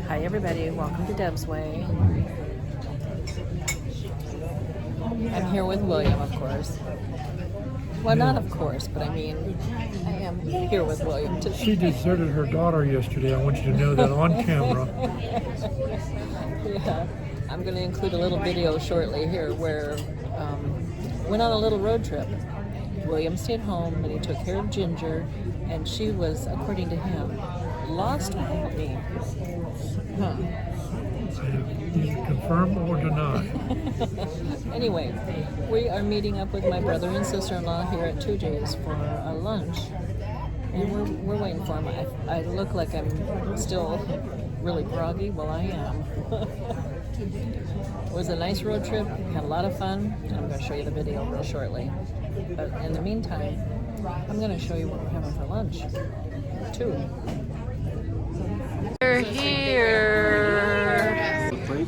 Hi everybody, welcome to Deb's Way. I'm here with William, of course. Well, not of course, but I mean, I am here with William today. She deserted her daughter yesterday. I want you to know that on camera. Yeah, I'm going to include a little video shortly here where went on a little road trip. William stayed home and he took care of Ginger, and she was, according to him, lost without me. Huh. Either confirm or deny. Anyway, we are meeting up with my brother and sister-in-law here at 2J's for a lunch, and we're waiting for them. I look like I'm still really groggy. Well, I am. It was a nice road trip. Had a lot of fun, and I'm going to show you the video real shortly. But in the meantime, I'm going to show you what we're having for lunch, too. We're here.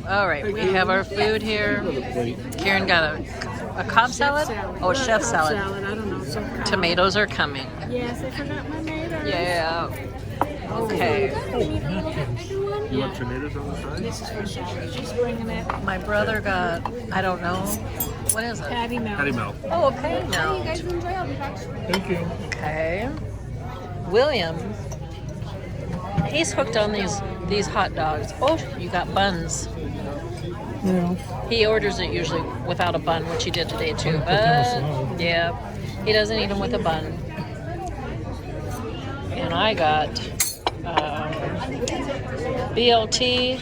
All right, we have our food here. Karen got a Cobb salad? Oh, chef salad. I don't know. Tomatoes are coming. Yes, I forgot my tomato. Yeah. Okay. You want tomatoes on the side? This is for salad. She's bringing it. My brother got, I don't know, what is it? Patty melt. Patty melt. Oh, a patty melt. You guys enjoy. I'll be back. Thank you. Okay. William, he's hooked on these hot dogs. Oh, you got buns. Yeah. He orders it usually without a bun, which he did today too. Put them aside. But yeah, he doesn't eat them with a bun. And I got BLT.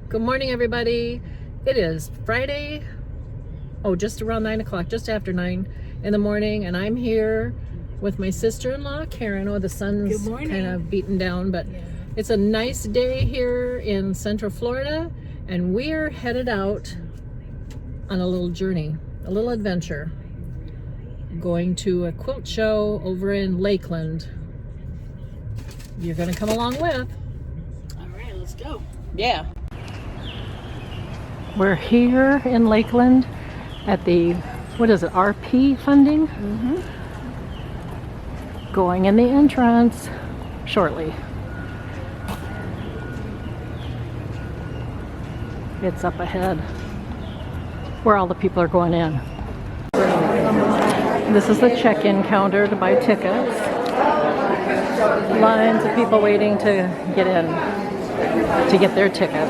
Good morning, everybody. It is Friday. Oh, just around 9 o'clock, just after 9 in the morning, and I'm here with my sister-in-law, Karen. Oh, the sun's kind of beaten down, but it's a nice day here in Central Florida, and we are headed out on a little journey, a little adventure, going to a quilt show over in Lakeland. You're going to come along with. All right, let's go. Yeah. We're here in Lakeland at the, what is it, RP funding? Mm-hmm. Going in the entrance shortly. It's up ahead where all the people are going in. This is the check-in counter to buy tickets. Lines of people waiting to get in to get their ticket.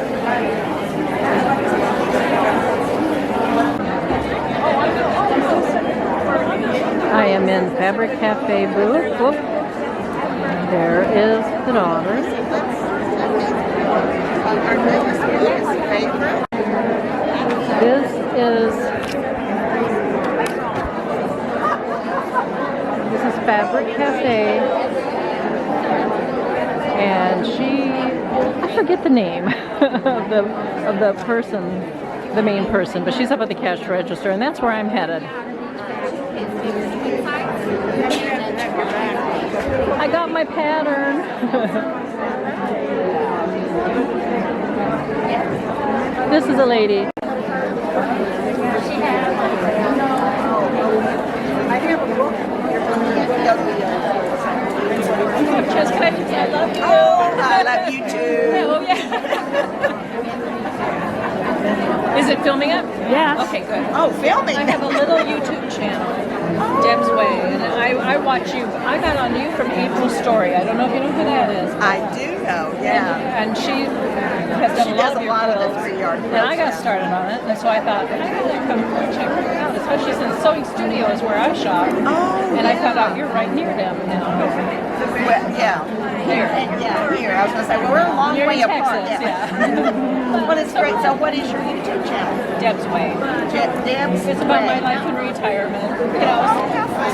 I am in Fabric Cafe booth. Whoop. There is the daughter. This is Fabric Cafe, and I forget the name of the person, the main person, but she's up at the cash register, and that's where I'm headed. I got my pattern. This is a lady. Just can I just say I love you? Oh, I love you too. Oh, yeah. Is it filming up? Yeah. Okay, good. Oh, filming. I have a little YouTube channel, Deb's Way, and I watch you. I got on you from April's Story. I don't know if you know who that is. I do know, yeah. And she has done She a lot does of a your lot of the quilts. 3-yard And I got quilts, started on it, and so I thought, I gotta come check her out, especially since Sewing Studio is where I shop. Oh, And I found out you're right near them now. Well, yeah. Here. Yeah, here. I was going to say, well, we're a long You're way in apart. Texas, yeah. Well, it's great. So what is your YouTube channel? Deb's Way. Deb's It's about my Way. life in retirement. You know,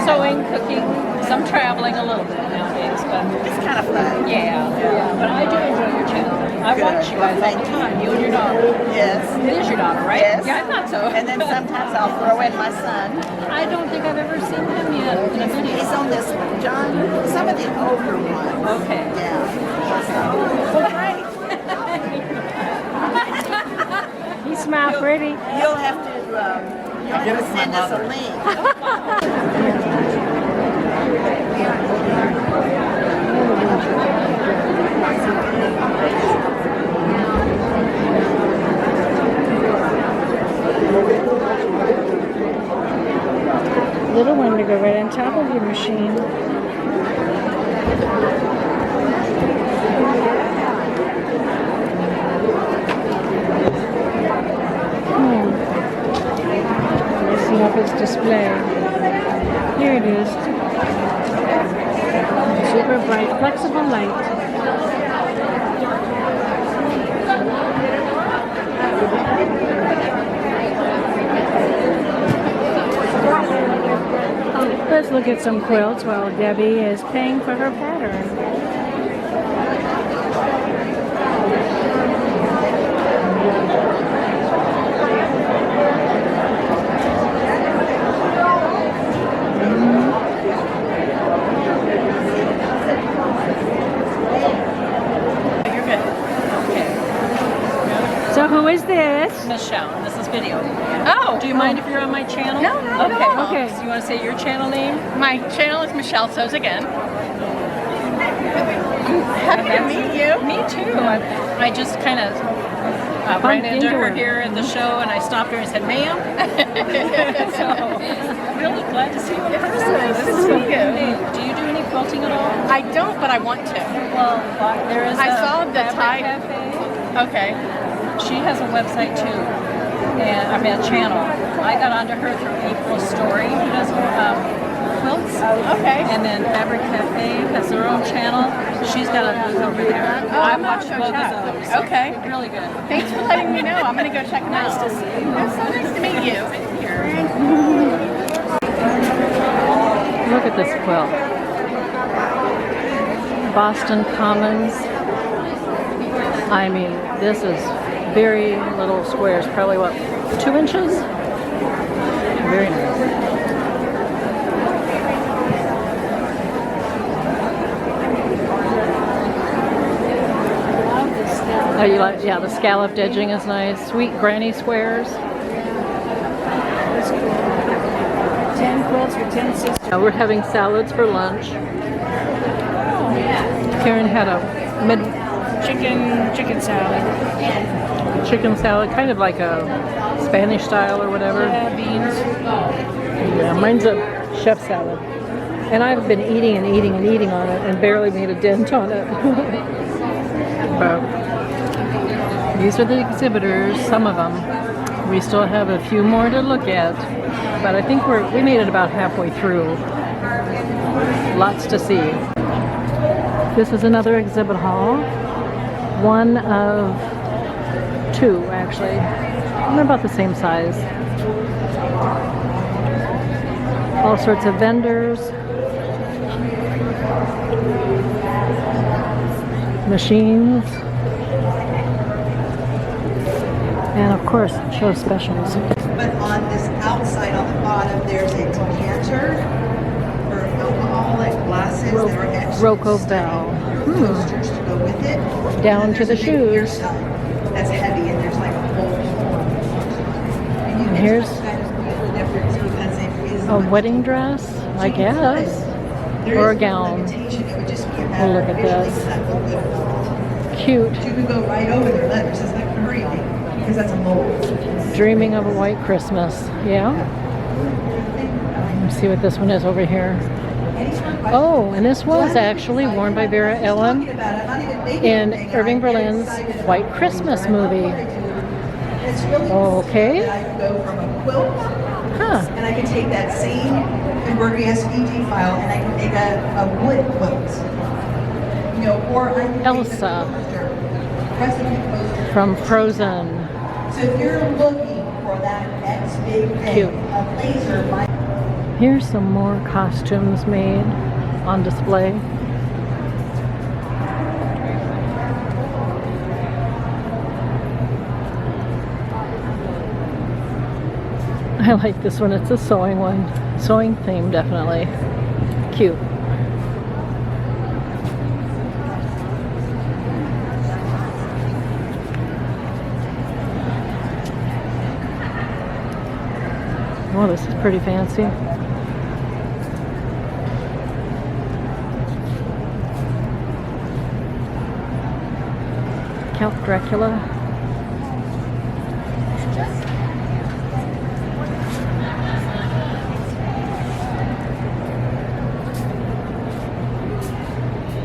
sewing, cooking, some traveling a little bit nowadays, but It's kind of fun. yeah. But I do enjoy your channel. I Good. watch you guys all the time, you and your daughter. Yes. It is your daughter, right? Yes. Yeah, I thought so. And then sometimes I'll throw in my son. I don't think I've ever seen him yet in a video. He's on this one, John. Some of the older ones. Okay. Yeah. Well, great. He smiled pretty. You'll have to have to send us a link. Little one to go right on top of your machine. Messing up its display. Here it is. Super bright, flexible light. Let's look at some quilts while Debbie is paying for her pattern. You're good. Okay. So who is this? Michelle, this is video. Oh, Do you mind if you're on my channel? No, not at all. Okay. So you want to say your channel name? My channel is Michelle Sews Again. Happy to meet you. Me too. I just kind of ran into her here at the show, and I stopped her and said, "Ma'am." So really glad to see you in person. Nice to see you. Do you do any quilting at all? I don't, but I want to. Well, there is. I saw the Fabric tie. Cafe. Okay. She has a website too, and I mean a channel. I got onto her through April Story, who does quilts. Okay. And then Fabric Cafe has their own channel. She's got a booth over there. I watched both of those. Okay. Really good. Thanks for letting me know. I'm going to go check them out. Nice to see you. It's so nice to meet you. Look at this quilt. Boston Commons. I mean, this is very little squares, probably what, 2 inches? Very nice. Oh, you like, yeah, the scalloped edging is nice. Sweet granny squares. 10 quilts for 10 sisters. We're having salads for lunch. Karen had a Chicken salad. chicken salad, kind of like a Spanish style or whatever. Yeah, beans. Yeah, mine's a chef salad. And I've been eating and eating and eating on it and barely made a dent on it. But these are the exhibitors, some of them. We still have a few more to look at, but I think we made it about halfway through. Lots to see. This is another exhibit hall. One of 2, actually. They're about the same size. All sorts of vendors. Machines. And of course, show specials. But on this outside, on the bottom, there's a decanter for alcoholic glasses that are etched. Roco Bell. Coasters to go with it. Down And to the there's a big ear shoes. sign that's heavy, and there's like a whole. And here's a wedding dress, I guess, or a gown. Oh, look at this. Cute. You can go right over their letters. It's not going to hurt anything because that's a mold. Dreaming of a White Christmas. Yeah. Let's see what this one is over here. Oh, and this was actually worn by Vera Ellen in Irving Berlin's White Christmas movie. Okay. I can go from a quilt, Huh. and I can take that same embroidery SVG file, and I can make a wood quilt. You know, or I can Elsa make a recipe poster. from Frozen. So if you're looking for that next big thing, Cute. a laser might. Here's some more costumes made on display. I like this one. It's a sewing one. Sewing theme, definitely. Cute. Oh, this is pretty fancy. Count Dracula.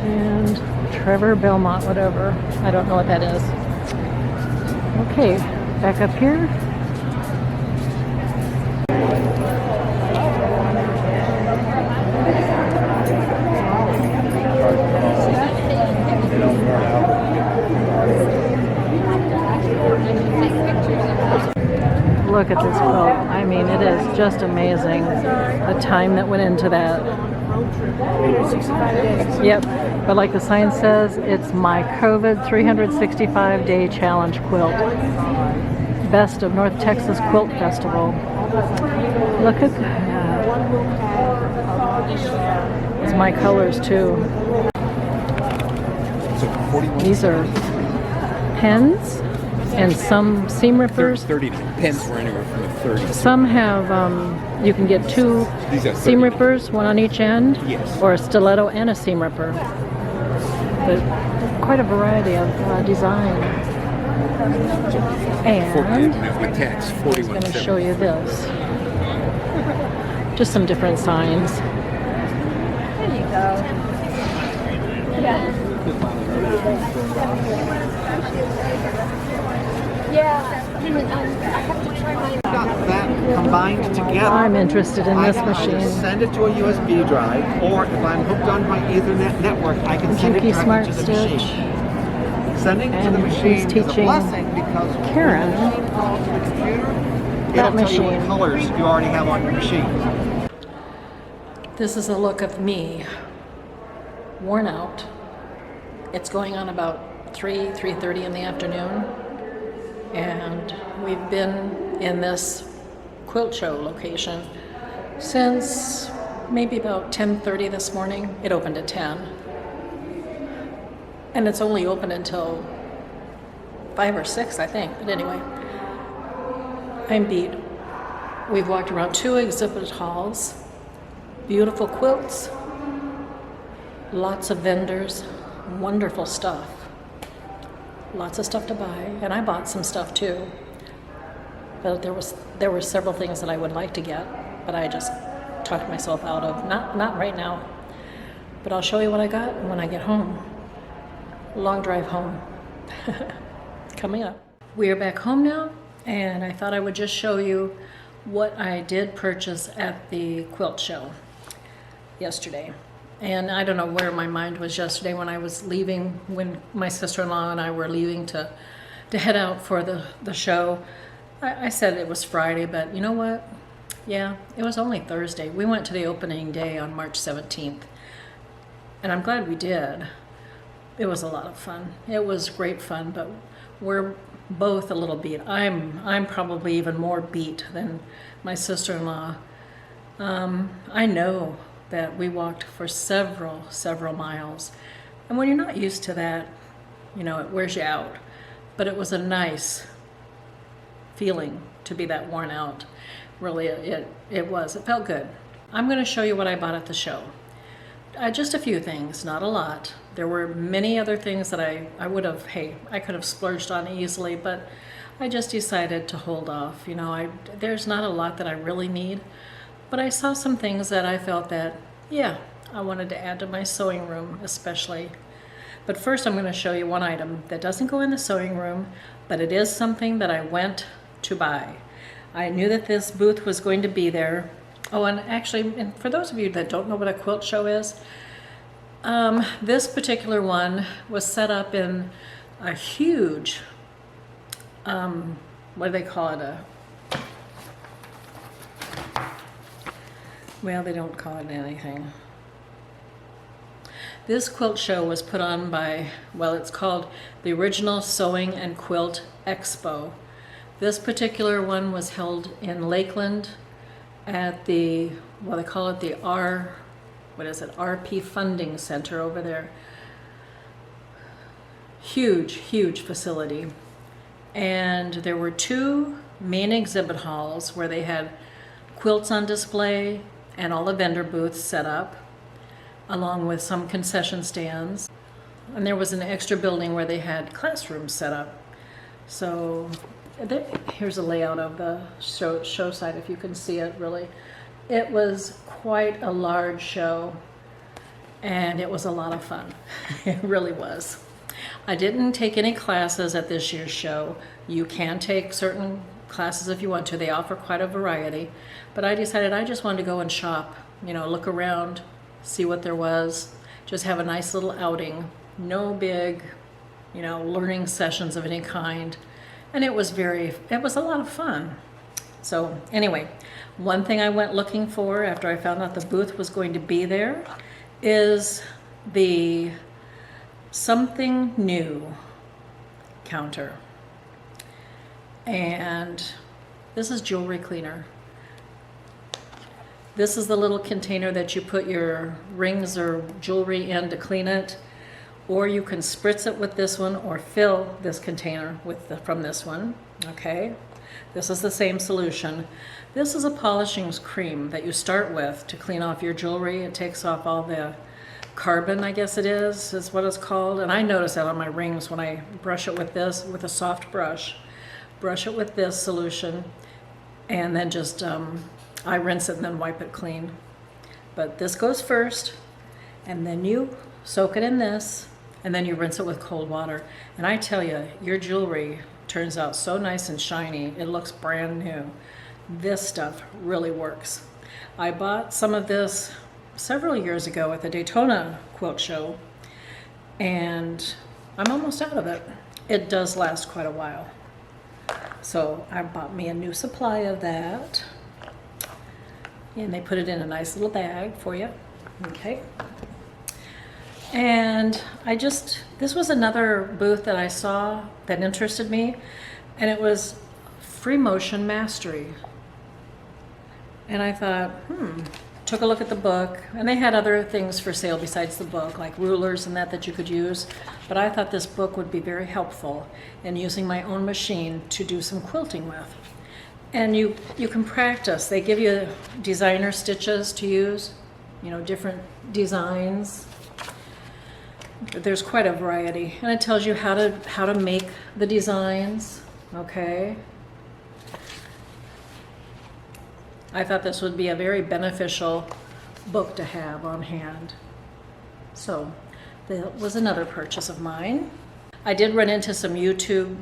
And Trevor Belmont, whatever. I don't know what that is. Okay, back up here. Look at this quilt. I mean, it is just amazing the time that went into that. 365 days. Yep, but like the sign says, it's my COVID 365-day challenge quilt. Best of North Texas Quilt Festival. Look at that. It's my colors too. These are pens and some seam rippers. 30 pens were anywhere from the 30. Some have, you can get two These are 30. seam rippers, one on each end, Yes. or a stiletto and a seam ripper. But quite a variety of design. And with tax, I'm going to show you this. Just some different signs. There you go. Got that combined together. I'm interested in I this can either machine. send it to a USB drive, or if I'm hooked on my Ethernet network, I can send it Juki directly Smart to the Stitch. machine. Sending to And the he's machine is a teaching blessing because Karen when the machine calls to the computer, that it'll tell you what machine. colors you already have on your machine. This is a look of me, worn out. It's going on about 3:30 in the afternoon, and we've been in this quilt show location since maybe about 10:30 this morning. It opened at 10, and it's only open until 5 or 6, I think. But anyway, I'm beat. We've walked around 2 exhibit halls, beautiful quilts, lots of vendors, wonderful stuff. Lots of stuff to buy, and I bought some stuff too. But there were several things that I would like to get, but I just talked myself out of not right now. But I'll show you what I got when I get home. Long drive home. Coming up. We are back home now, and I thought I would just show you what I did purchase at the quilt show yesterday. And I don't know where my mind was yesterday when I was leaving, when my sister-in-law and I were leaving to head out for the show. I said it was Friday, but you know what? Yeah, it was only Thursday. We went to the opening day on March 17th, and I'm glad we did. It was a lot of fun. It was great fun, but we're both a little beat. I'm probably even more beat than my sister-in-law. I know that we walked for several miles, and when you're not used to that, you know, it wears you out. But it was a nice feeling to be that worn out. Really, it felt good. I'm going to show you what I bought at the show. Just a few things, not a lot. There were many other things that I could have splurged on easily, but I just decided to hold off. You know, there's not a lot that I really need, but I saw some things that I felt that, yeah, I wanted to add to my sewing room especially. But first I'm going to show you one item that doesn't go in the sewing room, but it is something that I went to buy. I knew that this booth was going to be there. Oh, and actually, and for those of you that don't know what a quilt show is, this particular one was set up in a huge, what do they call it? Well, they don't call it anything. This quilt show was put on by, well, it's called the Original Sewing and Quilt EXPO. This particular one was held in Lakeland at the, well, they call it the RP Funding Center over there. Huge facility. And there were 2 main exhibit halls where they had quilts on display and all the vendor booths set up, along with some concession stands. And there was an extra building where they had classrooms set up. So here's a layout of the show site, if you can see it really. It was quite a large show, and it was a lot of fun. It really was. I didn't take any classes at this year's show. You can take certain classes if you want to. They offer quite a variety. But I decided I just wanted to go and shop, you know, look around, see what there was, just have a nice little outing. No big, you know, learning sessions of any kind. And it was a lot of fun. So anyway, one thing I went looking for after I found out the booth was going to be there is the something new counter. And this is jewelry cleaner. This is the little container that you put your rings or jewelry in to clean it, or you can spritz it with this one or fill this container from this one, okay? This is the same solution. This is a polishing cream that you start with to clean off your jewelry. It takes off all the carbon, I guess it is what it's called. And I notice that on my rings when I brush it with this, with a soft brush. Brush it with this solution, and then just, I rinse it and then wipe it clean. But this goes first, and then you soak it in this, and then you rinse it with cold water. And I tell you, your jewelry turns out so nice and shiny. It looks brand new. This stuff really works. I bought some of this several years ago at the Daytona quilt show, and I'm almost out of it. It does last quite a while. So I bought me a new supply of that, and they put it in a nice little bag for you. Okay. And this was another booth that I saw that interested me, and it was Free Motion Mastery. And I thought, took a look at the book, and they had other things for sale besides the book, like rulers and that you could use. But I thought this book would be very helpful in using my own machine to do some quilting with. And you can practice. They give you designer stitches to use, you know, different designs. There's quite a variety, and it tells you how to make the designs. Okay. I thought this would be a very beneficial book to have on hand. So that was another purchase of mine. I did run into some YouTube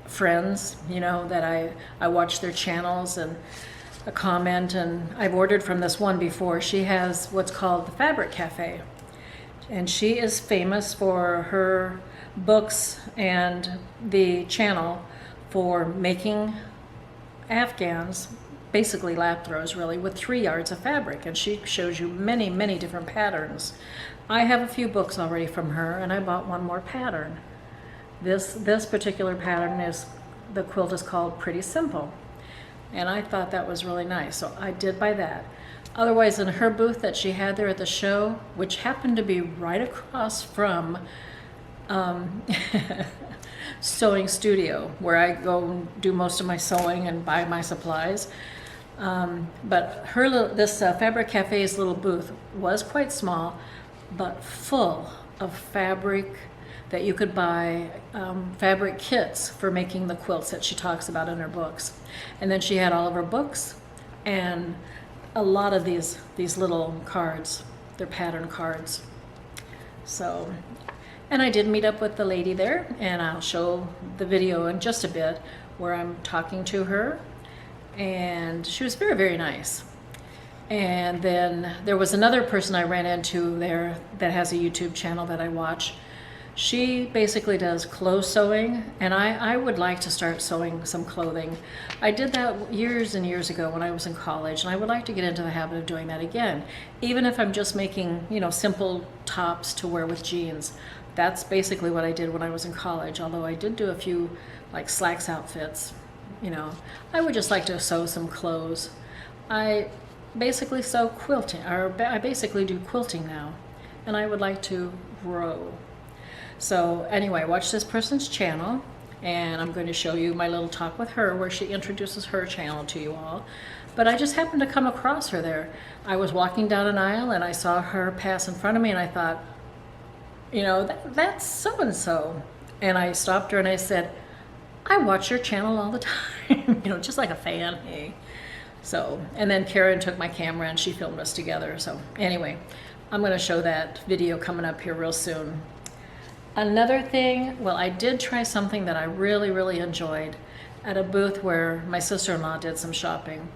friends, you know, that I watch their channels and a comment, and I've ordered from this one before. She has what's called the Fabric Cafe, and she is famous for her books and the channel for making Afghans, basically lap throws really, with 3 yards of fabric, and she shows you many different patterns. I have a few books already from her, and I bought one more pattern. This particular pattern the quilt is called Pretty Simple, and I thought that was really nice, so I did buy that. Otherwise, in her booth that she had there at the show, which happened to be right across from Sewing Studio, where I go and do most of my sewing and buy my supplies. But this Fabric Cafe's little booth was quite small, but full of fabric that you could buy, fabric kits for making the quilts that she talks about in her books. And then she had all of her books and a lot of these little cards. They're pattern cards. So, and I did meet up with the lady there, and I'll show the video in just a bit where I'm talking to her. And she was very nice. And then there was another person I ran into there that has a YouTube channel that I watch. She basically does clothes sewing, and I would like to start sewing some clothing. I did that years and years ago when I was in college, and I would like to get into the habit of doing that again, even if I'm just making, you know, simple tops to wear with jeans. That's basically what I did when I was in college, although I did do a few like slacks outfits. You know, I would just like to sew some clothes. I basically sew quilting, or I basically do quilting now, and I would like to grow. So anyway, watch this person's channel. and I'm going to show you my little talk with her where she introduces her channel to you all. But I just happened to come across her there. I was walking down an aisle and I saw her pass in front of me, and I thought, you know, that's so-and-so. And I stopped her and I said, I watch your channel all the time, you know, just like a fan, hey. So, and then Karen took my camera and she filmed us together. So anyway, I'm going to show that video coming up here real soon. Another thing, well, I did try something that I really enjoyed at a booth where my sister-in-law did some shopping.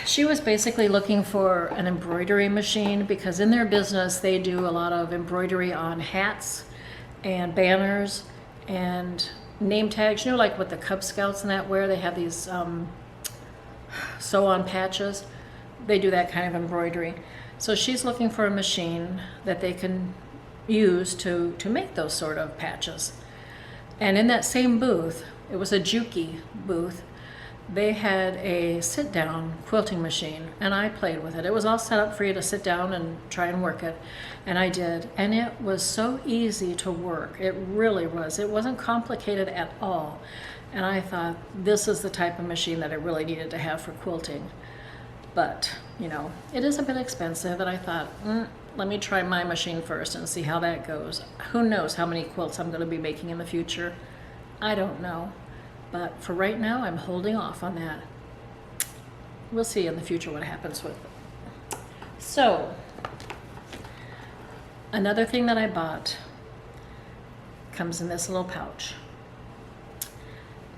She was basically looking for an embroidery machine because in their business they do a lot of embroidery on hats and banners and name tags. You know, like what the Cub Scouts and that wear, they have these sew-on patches. They do that kind of embroidery. So she's looking for a machine that they can use to make those sort of patches. And in that same booth, it was a Juki booth, they had a sit-down quilting machine, and I played with it. It was all set up for you to sit down and try and work it, and I did. And it was so easy to work. It really was. It wasn't complicated at all. And I thought, this is the type of machine that I really needed to have for quilting. But, you know, it is a bit expensive, and I thought, let me try my machine first and see how that goes. Who knows how many quilts I'm going to be making in the future? I don't know. But for right now, I'm holding off on that. We'll see in the future what happens with it. So, another thing that I bought comes in this little pouch.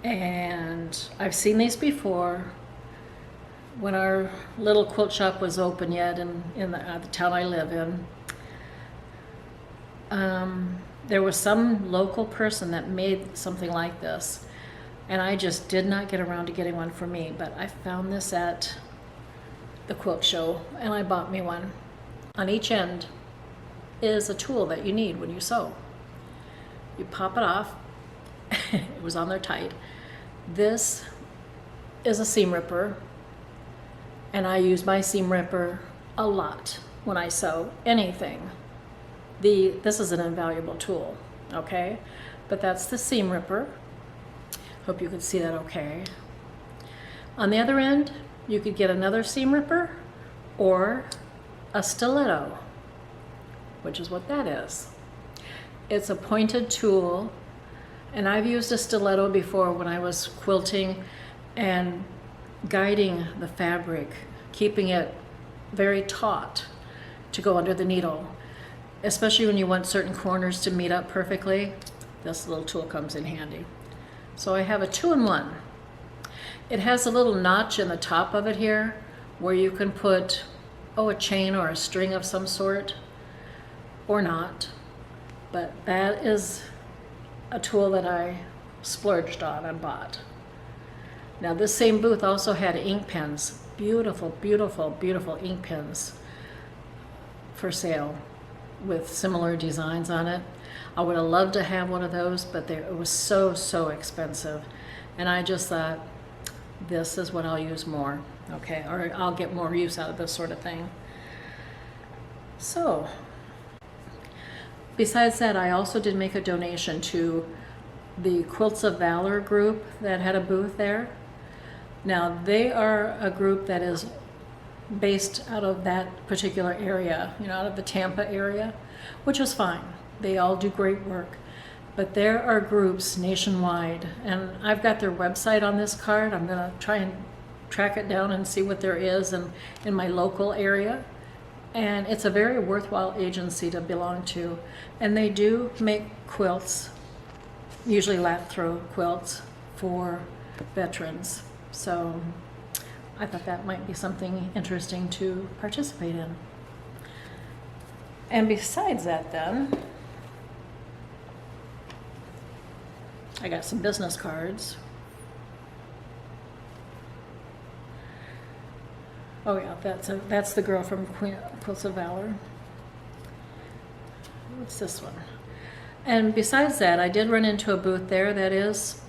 And I've seen these before when our little quilt shop was open yet in the town I live in. There was some local person that made something like this, and I just did not get around to getting one for me, but I found this at the quilt show and I bought me one. On each end is a tool that you need when you sew. You pop it off. It was on there tight. This is a seam ripper, and I use my seam ripper a lot when I sew anything. This is an invaluable tool, okay? But that's the seam ripper. Hope you can see that okay. On the other end, you could get another seam ripper or a stiletto, which is what that is. It's a pointed tool, and I've used a stiletto before when I was quilting and guiding the fabric, keeping it very taut to go under the needle, especially when you want certain corners to meet up perfectly. This little tool comes in handy. So I have a 2-in-1. It has a little notch in the top of it here where you can put, a chain or a string of some sort, or not. But that is a tool that I splurged on and bought. Now this same booth also had ink pens, beautiful ink pens for sale with similar designs on it. I would have loved to have one of those, but it was so expensive. And I just thought, this is what I'll use more, okay? Or I'll get more use out of this sort of thing. So, besides that, I also did make a donation to the Quilts of Valor group that had a booth there. Now, they are a group that is based out of that particular area, out of the Tampa area, which was fine. They all do great work. But there are groups nationwide, and I've got their website on this card. I'm going to try and track it down and see what there is in my local area. And it's a very worthwhile agency to belong to. And they do make quilts, usually lap throw quilts, for veterans. So I thought that might be something interesting to participate in. And besides that then, I got some business cards. Oh yeah, that's the girl from Quilts of Valor. What's this one? And besides that, I did run into a booth there that is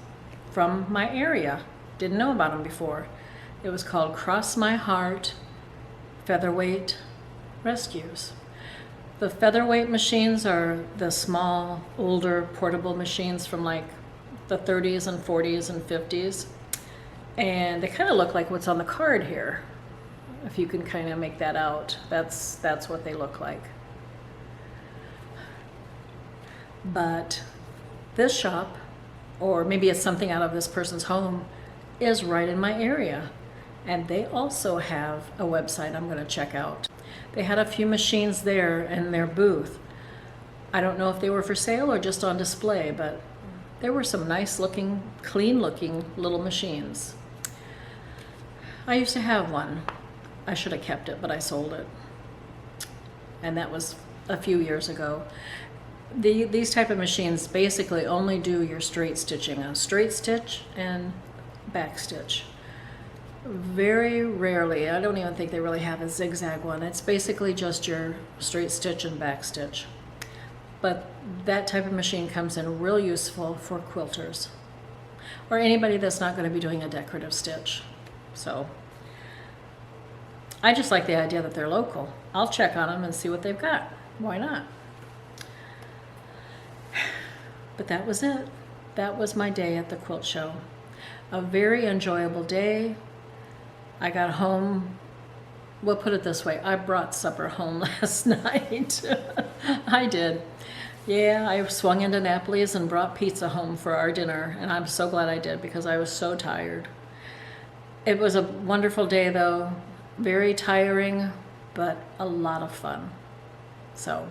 from my area. Didn't know about them before. It was called Cross My Heart Featherweight Rescues. The featherweight machines are the small, older, portable machines from like the 30s and 40s and 50s. And they kind of look like what's on the card here. If you can kind of make that out, that's what they look like. But this shop, or maybe it's something out of this person's home, is right in my area. And they also have a website I'm going to check out. They had a few machines there in their booth. I don't know if they were for sale or just on display, but there were some nice looking, clean looking little machines. I used to have one. I should have kept it, but I sold it. And that was a few years ago. These type of machines basically only do your straight stitching, a straight stitch and back stitch. Very rarely, I don't even think they really have a zigzag one. It's basically just your straight stitch and back stitch. But that type of machine comes in real useful for quilters or anybody that's not going to be doing a decorative stitch. So I just like the idea that they're local. I'll check on them and see what they've got. Why not? But that was it. That was my day at the quilt show. A very enjoyable day. I got home, we'll put it this way, I brought supper home last night. I did. Yeah, I swung into Napoli's and brought pizza home for our dinner, and I'm so glad I did because I was so tired. It was a wonderful day though, very tiring, but a lot of fun. So,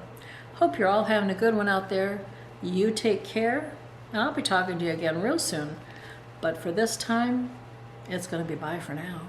hope you're all having a good one out there. You take care, and I'll be talking to you again real soon. But for this time, it's going to be bye for now.